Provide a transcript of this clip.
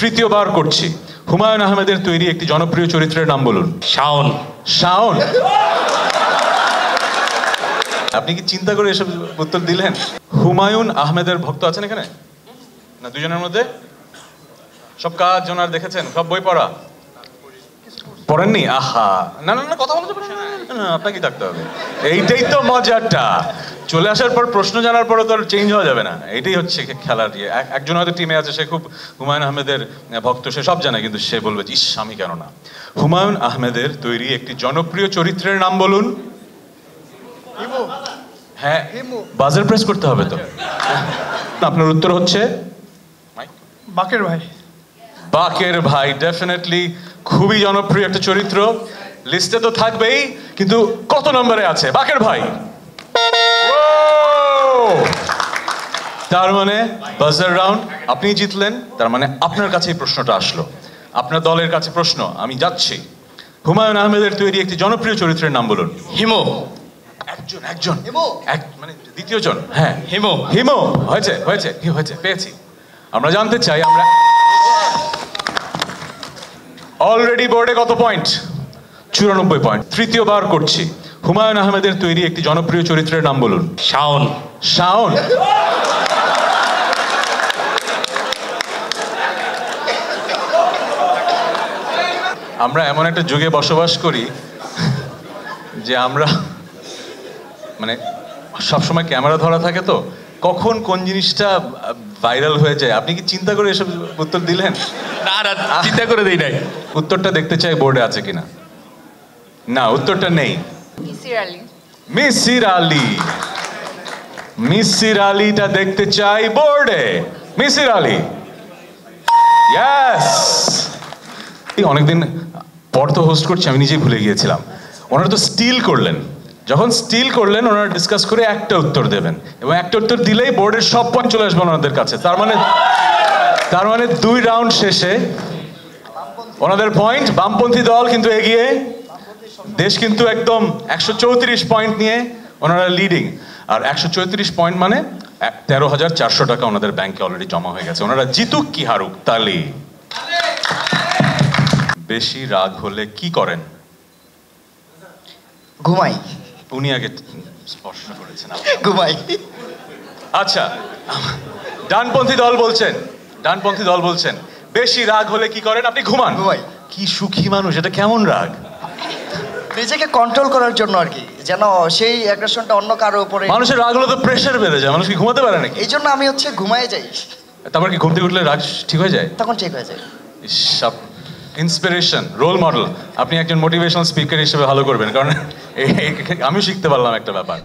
তৃতীয়বার করছি, হুমায়ুন আহমেদের তৈরি একটি জনপ্রিয় চরিত্রের নাম বলুন। শাওন। শাওন? আপনি কি চিন্তা করে এসব উত্তর দিলেন? হুমায়ুন আহমেদের ভক্ত আছেন এখানে না? দুজনের মধ্যে সব কাজ ওনার দেখেছেন, সব বই পড়া পড়েননি? আহা, না না না, কথা বলতে পারেন না, আপনাকে থাকতে হবে। এইটাই তো মজাটা, চলে আসার পর প্রশ্ন জানার পরে তো আর চেঞ্জ হওয়া যাবে না। এটাই হচ্ছে খেলার ইয়ে। একজন হয়তো টিমে আছে, সে খুব হুমায়ুন আহমেদের ভক্ত, সে সব জানে, কিন্তু সে বলবে ইস আমি কেন না। হুমায়ুন আহমেদের তৈরি একটি জনপ্রিয় চরিত্রের নাম বলুন। হ্যাঁ, বাজার প্রেস করতে হবে তো। আপনার উত্তর হচ্ছে বাকের ভাই। বাকের ভাই ডেফিনেটলি খুবই জনপ্রিয় একটা চরিত্র, লিস্টে তো থাকবেই, কিন্তু কত নম্বরে আছে বাকের ভাই? তার মানে বাজার রাউন্ড আপনি জিতলেন, তার মানে আপনার কাছে এই প্রশ্নটা আসলো, আপনার দলের কাছে প্রশ্ন। আমি যাচ্ছি, হুমায়ুন আহমেদের তৈরি একটি জনপ্রিয় চরিত্রের নাম বলুন। হিমো। একজন মানে দ্বিতীয় জন। হ্যাঁ, হিমো। হিমো হয়েছে হয়েছে হয়েছে, পেয়েছি। আমরা জানতে চাই, আমরা অলরেডি বোর্ডে কত পয়েন্ট? 94 পয়েন্ট। তৃতীয়বার করছি, হুমায়ুন আহমেদের তৈরি একটি জনপ্রিয় চরিত্রের নাম বলুন। শাওন। শাওন? আমরা এমন একটা যুগে বসবাস করি যে আমরা মানে সবসময় ক্যামেরা ধরা থাকে, তো কখন কোন জিনিসটা ভাইরাল হয়ে যায়। আপনি কি চিন্তা করে এসব উত্তর দিলেন? না না, চিন্তা করে দেই নাই। উত্তরটা দেখতে চাই বোর্ডে আছে কিনা। না, উত্তরটা নেই। মিসির আলী। মিসির আলী, মিসির আলীটা দেখতে চাই বোর্ডে। মিসির আলী, ইয়েস। অনেকদিন পর তো হোস্ট করছি, আমি নিজেই ভুলে গিয়েছিলাম। ওনারা তো স্টিল করলেন, যখন স্টিল করলেন ওনারা ডিসকাস করে একটা উত্তর দেবেন, এবং একটা উত্তর দিলেই বোর্ডের সব পয়েন্ট চলে আসবে ওনাদের কাছে। তার মানে 2 রাউন্ড শেষে ওনাদের পয়েন্ট, বামপন্থী দল কিন্তু এগিয়ে, দেশ কিন্তু একদম 134 পয়েন্ট নিয়ে ওনারা লিডিং। আর 134 পয়েন্ট মানে 13,400 টাকা ওনাদের ব্যাংকে অলরেডি জমা হয়ে গেছে। ওনারা জিতুক কি হারুক, তালি। বেশি রাগ হলে কি করেন? ঘুমাই। উনি আগে স্পর্শ করেছেন, ঘুমাই। আচ্ছা, ডানপন্থী দল বলছেন বেশি রাগ হলে কি করেন? আপনি ঘুমান। ঘুমাই। কি সুখী মানুষ, এটা কেমন রাগ? নিজেকে কন্ট্রোল করার জন্য আর কি, যেন সেই অ্যাগ্রেশনটা অন্য কারো উপরে। মানুষের রাগ হলে তো প্রেশার বেড়ে যায়, মানুষ কি ঘুমাতে পারে নাকি? এই জন্য আমি ঘুমায় যাই। তারপর কি ঘুম থেকে উঠলে রাগ ঠিক হয়ে যায়? তখন ঠিক হয়ে যায়। Inspiration, role model. আপনি একজন মোটিভেশনাল স্পিকার হিসেবে ভালো করবেন, কারণ আমি শিখতে পারলাম একটা ব্যাপার।